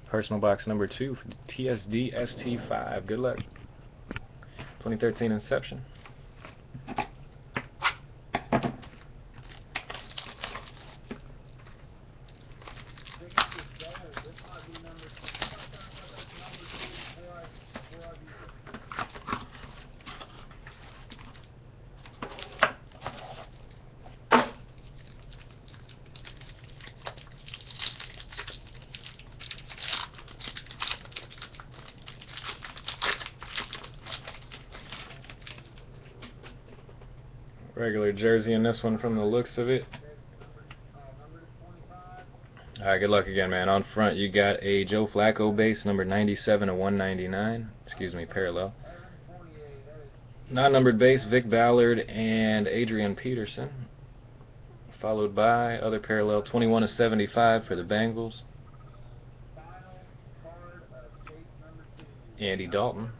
Personal box number 2 for TSDST5. Good luck. 2013 Inception. Regular jersey in this one from the looks of it. Alright, good luck again, man. On front, you got a Joe Flacco base, number 97 of 199. Excuse me, parallel. Non-numbered base, Vic Ballard and Adrian Peterson. Followed by other parallel, 21 of 75 for the Bengals. Andy Dalton.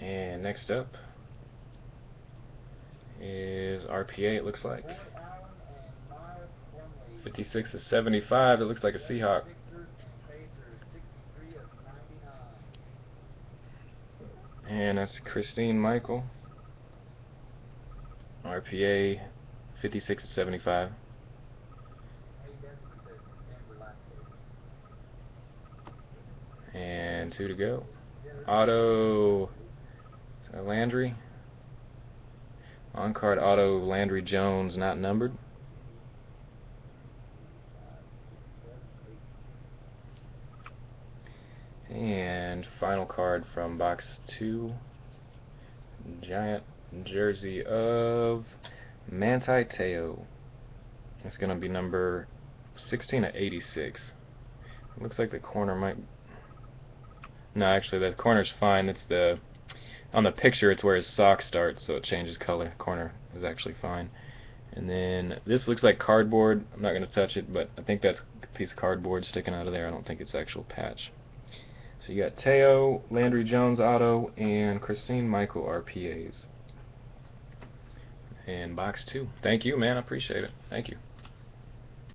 And next up is RPA, it looks like. 56 of 75, it looks like a Seahawk. And that's Christine Michael. RPA, 56 of 75. And 2 to go. Auto Landry. On-card auto Landry Jones, not numbered. And final card from box 2. Giant jersey of Manti Te'o. It's going to be number 16 of 86. It looks like the corner might... No, actually the corner's fine. It's the... On the picture it's where his sock starts, so it changes color. Corner is actually fine. And then this looks like cardboard. I'm not going to touch it, but I think that's a piece of cardboard sticking out of there. I don't think it's actual patch. So you got Te'o, Landry Jones auto, and Christine Michael RPAs. And box 2. Thank you, man. I appreciate it. Thank you.